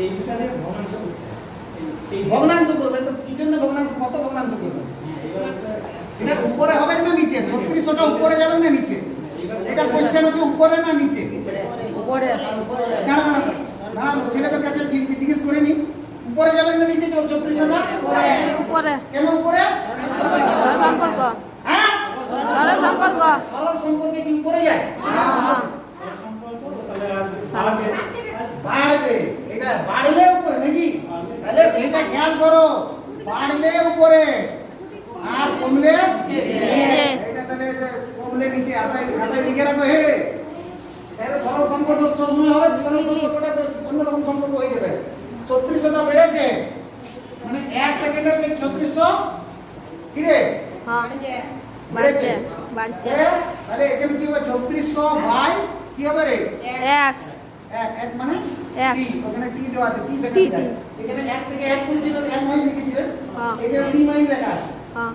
এই দুটারে ভগ্নাংশ করতে হয়। ভগ্নাংশ করবে তো কিসের না ভগ্নাংশ, কত ভগ্নাংশ করবে? এটা উপরে হবে না নিচে? 3600টা উপরে যাবে না নিচে? এটা কোশ্চেন হচ্ছে উপরে না নিচে? উপরে দাঁড়া দাঁড়া দাঁড়া, ছেলেদের কাছে জিজ্ঞেস করে নি, উপরে যাবে না নিচে 3600টা? উপরে কেন উপরে? সম্পর্ক হ্যাঁ, সরল সম্পর্ক সরল সম্পর্কে কি উপরে যায়? সম্পর্ক তাহলে আর বাড়বে। বাড়বে, এটা বাড়লে উপরে নাকি? তাহলে সেটা খেয়াল করো, বাড়লে উপরে আর কমলে নিচে। এটা তাহলে এটা কমলে নিচে। খাতায় লিখে রাখো হে, তাহলে সরল সম্পর্ক চলবে হবে, সরল সম্পর্কটা অন্যরকম সম্পর্ক হয়ে যাবে। 3600টা বেড়েছে মানে 1 সেকেন্ডের 3600 কি রে হ্যাঁ বেড়েছে। বাড়ছে তাহলে এখানে কি হবে? 3600 বাই কি হবে রে? x এক মানে এক। t, ওখানে t দেওয়া আছে, t T, সেকেন্ড T। যায়। এখানে 1 থেকে 1 করেছিল, 1 মাইল লিখেছিলেন, হ্যাঁ। এখানে t মাইল লেখা আছে, হ্যাঁ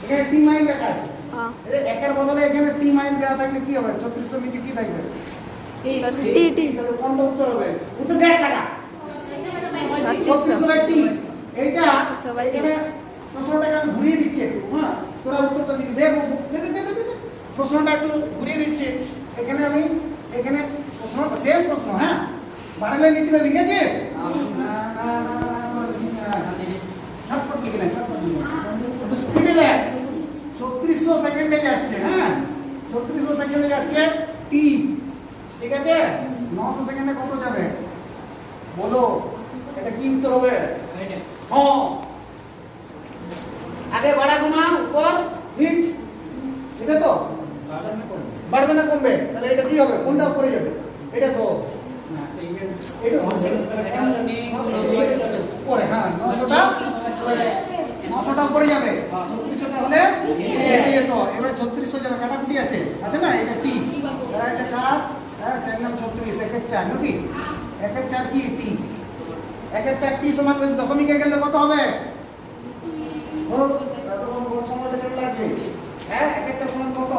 এখানে t মাইল লেখা আছে। হ্যাঁ এই একের বদলে এখানে t মাইল দেওয়া থাকলে কি হবে? 3600 নিচে কি থাকবে? t তাহলে কোনটা উত্তর হবে? উত্তর দেখ টাকা 3600 t। এইটা সবাই এখানে প্রশ্নটাকে আমি ঘুরিয়ে দিচ্ছি একটু, হ্যাঁ, তোরা উত্তরটা দিবি। দেখ দে প্রশ্নটা একটু ঘুরিয়ে দিচ্ছি। এখানে আমি এখানে প্রশ্ন সেম প্রশ্ন, হ্যাঁ, বাড়ালে নিচে লিখেছিস? ছটফট লিখে নে, ছটফট লিখে নে। একটু স্পিডে লেখ। 3600 সেকেন্ডে যাচ্ছে, হ্যাঁ, 3600 সেকেন্ডে যাচ্ছে টি, ঠিক আছে? 900 সেকেন্ডে কত যাবে বলো? এটা কি উত্তর হবে? হ্যাঁ, আগে বাড়া কমা, উপর নিচ, এটা তো বাড়বে না কমবে? তাহলে এটা কি হবে? কোনটা উপরে যাবে? এটা তো এটা উপরে, হ্যাঁ, 900টা উপরে যাবে, 3600টা হলে নিচে যেত। এবার 3600 যাবে, কাটাকুটি আছে না? এটা টি, এটা 4, হ্যাঁ, 4 নাম 36, 1 এর 4 নাকি? 1 এর 4 কি টি? 1 এর 4 টি সমান দশমিকে গেলে কত হবে? ও তখন সময়টা কেমন লাগবে? হ্যাঁ, 1 এর 4 সমান কত?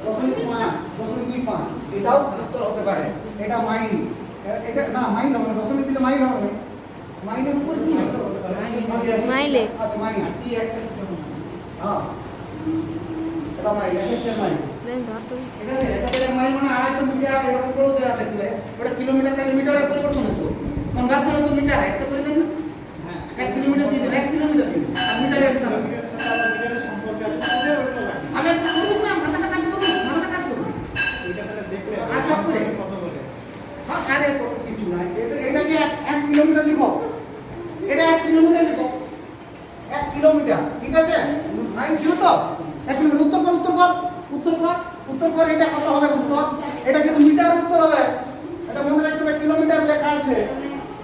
0.5, 0.25। এটাও উত্তর হতে পারে। এটা মাইল, এটা না মাইল হবে না, দশমিক দিলে মাইল হবে না। মাইলের উপর কি হবে? মাইলে আচ্ছা মাইল, কি একটা হ্যাঁ, এটা মাইল, এটা মাইল। ঠিক আছে, এটা মাইল মানে 250 মিটার, এরকম করে দেওয়া থাকলে ওটা কিলোমিটার তাহলে মিটারে পরিবর্তন হতো। কনভার্সন তো মিটার, একটা করে দেন না? হ্যাঁ, 1 কিলোমিটার দিয়ে দেন, 1 কিলোমিটার দিন, আর মিটারে অ্যান্সার হবে। মিটারের সম্পর্ক আছে, আমি করুন না, মাথাটা কাজ করুন, মাথাটা কাজ করুন। এটা তাহলে দেখলে আর চক করে কত বলে? হ্যাঁ, আরে কত কিছু নাই, এটাকে 1 কিলোমিটার লিখো, এটা 1 কিলোমিটার লিখো, 1 কিলোমিটার, ঠিক আছে? মাইল ছিল তো 1 কিলোমিটার। উত্তর কর, উত্তর কর, উত্তর কর, উত্তর কর। এটা কত হবে উত্তর? এটা কিন্তু মিটার উত্তর হবে। এটা মনে রাখবে, কিলোমিটার লেখা আছে,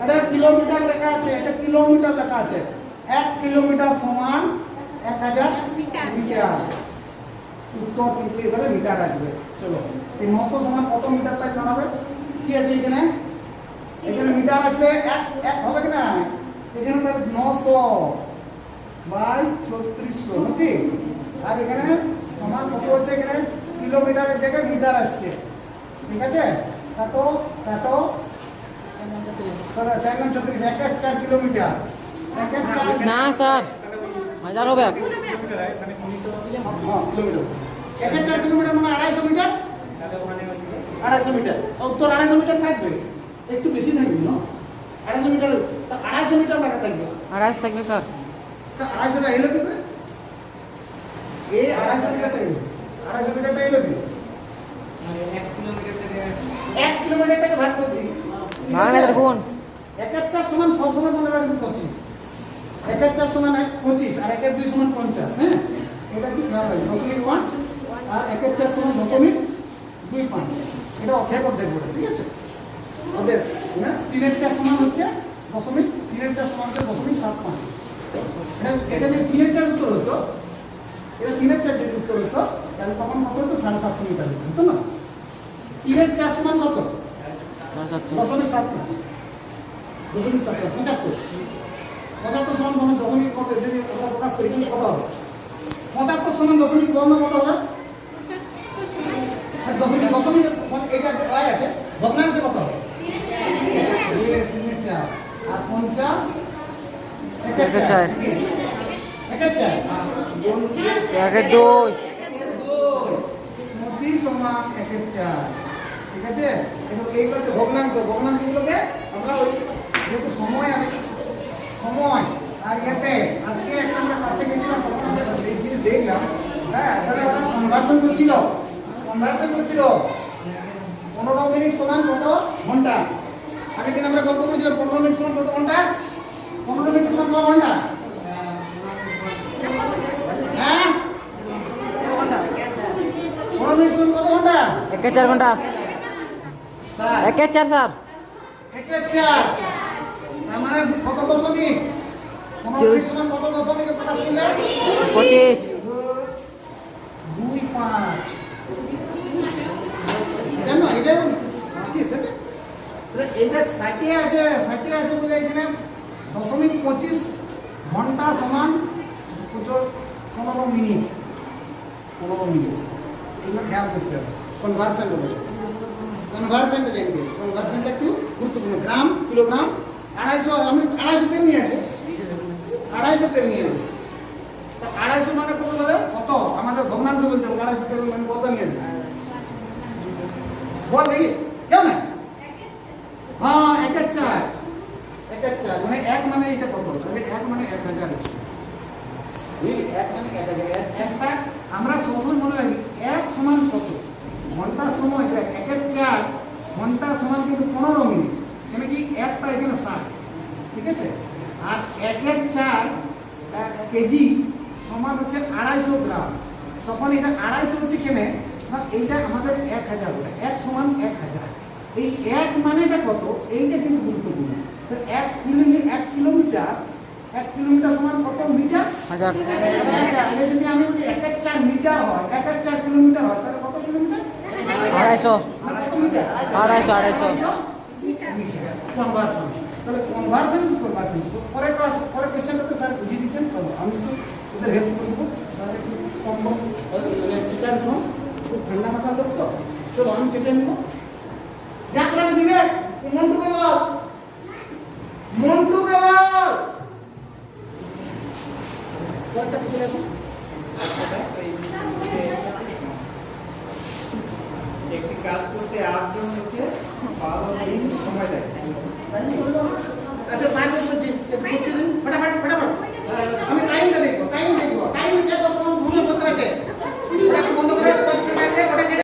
এটা কিলোমিটার লেখা আছে, এটা কিলোমিটার লেখা আছে। 1 কিলোমিটার সমান 1000 মিটার। উত্তর কিন্তু এবারে মিটার আসবে। চলো, এই 900 সমান কত মিটার তাই জানাবে? কি আছে এখানে? এখানে মিটার আসলে এক হবে কি না? এখানে তার 900 বাই 3600 নাকি? আর এখানে সমান কত হচ্ছে? এখানে কিলোমিটারের জায়গায় মিটার আসছে, ঠিক আছে? কাটো কাটো, 4 নাম 36, 1 এর 4 কিলোমিটার, 1 এর 4 না স্যার হাজার হবে কিলোমিটার এখানে মিনিট কিলোমিটার, 1 এর 4 কিলোমিটার মানে 250 মিটার, তাহলে ওখানে 250 মিটার। উত্তর 250 মিটার থাকবে, একটু বেশি থাকবে না? 250 মিটার, 250 মিটার লেখা থাকবে। 28 থাকবে স্যার। 250টা এলো কি করে? এই 250 মিটারটা এলো, 250 মিটারটা এলো কি? 1 কিলোমিটার থেকে 1 কিলোমিটারটাকে ভাগ করছি, ঠিক আছে? 12 গুণ 1 এর 4 সমান সব সময় মনে রাখবেন 25, 1 এর 4 সমান 25, আর 1 এর 2 সমান 50, হ্যাঁ, এটা কি ভাগ হয়? 0.5, আর 1 এর 4 সমান 0.25। এটা অর্ধেক অর্ধেক বলে, ঠিক আছে? অর্ধেক, হ্যাঁ। 3 এর 4 সমান হচ্ছে 3 এর 4 সমান হচ্ছে 0.75। এটা যে 3 এর 4 উত্তর হতো, এটা 3 এর 4 যদি উত্তর হতো, তাহলে তখন কত হতো? 750 মিটার হতো না? 3 এর 4 সমান কত? 0.75, 75 সমান কোনো দশমিক কত যদি আমরা প্রকাশ করি কত হবে? 75 সমান দশমিক বর্ণ কত হবে? দশমিক দশমিক এটা দেওয়া আছে, ভগ্নাংশে কত হবে? 3 এর 4, 50 একে চার। একে চার একে দুই। 25 সমান একে চার। ঠিক আছে, এবং এইগুলো হচ্ছে ভগ্নাংশ। ভগ্নাংশগুলোকে আমরা ওই যেহেতু সময় আর ইয়াতে আজকে একটা আমরা ক্লাসে গেছিলাম, এই জিনিস দেখলাম। হ্যাঁ, এখানে ওরা কনভার্সন করছিল 15 মিনিট সমান কত ঘন্টা। আগের দিন আমরা গল্প করেছিলাম 15 মিনিট সমান কত ঘন্টা। 15 মিনিট সমান কত ঘন্টা? হ্যাঁ, 15 মিনিট সমান কত ঘন্টা? একে চার ঘন্টা। একে চার স্যার। একে চার, তার মানে কত দশমিক? 15 মিনিট সমান কত দশমিকে প্রকাশ করলে? 25। 2.5। এটা না, এটা কি সেটা? তাহলে এটা 60 আছে বলে এখানে 0.25 ঘন্টা সমান 15 মিনিট। 15 মিনিট, এগুলো খেয়াল করতে হবে। কনভার্সনটা দেখবে, কনভার্সনটা একটু গুরুত্বপূর্ণ। গ্রাম, কিলোগ্রাম, 250, আমি 250 তেল নিয়ে আসবো। 250 তেল নিয়ে আসবো। তা 250 মানে কত বলে? কত? আমাদের ভগ্নাংশ বলতে হবে। 250 তেল মানে কত নিয়ে আসবো? বল দেখি, কেউ না? হ্যাঁ, একের চার মানে এক মানে এটা কত? তাহলে এক মানে 1000 হচ্ছে। বুঝলি? এক মানে 1000। একটা আমরা সবসময় মনে রাখি এক সমান কত ঘন্টার সময়। দেখ, একের চার ঘন্টা সমান কিন্তু 15 মিনিট। এখানে কি একটা, এখানে 60। ঠিক আছে, আর একের চার কেজি সমান হচ্ছে 250 গ্রাম। তখন এটা 250 হচ্ছে কেনে না, এইটা আমাদের 1000 বলে। এক সমান 1000। এই এক মানেটা কত, এইটা কিন্তু গুরুত্বপূর্ণ। তো 1 কিলোমিটার সমান কত মিটার? 1000। এটা যদি আমি বলি 1/4 মিটার হয়, 1/4 কিলোমিটার হয়, তাহলে কত কিলোমিটার? 250। না, কত মিটার? 250। কনভার্সন। তাহলে কনভার্সন। পরের কোশ্চেনটাতে স্যার বুঝিয়ে দিচ্ছেন, তো আমি তো ওদের হেল্প করব। স্যার একটু কম চেঁচান কম, খুব ঠান্ডা মাথা লোক তো, চলো আমি চেঁচে নেব। যা করে দিবে মন্টুকে বল, কয়টা চলে আসুন। একটি কাজ করতে 8 জন লোকে 12 দিন সময় লাগে। আচ্ছা, 5 বলছি, করতে দিন ফটাফট।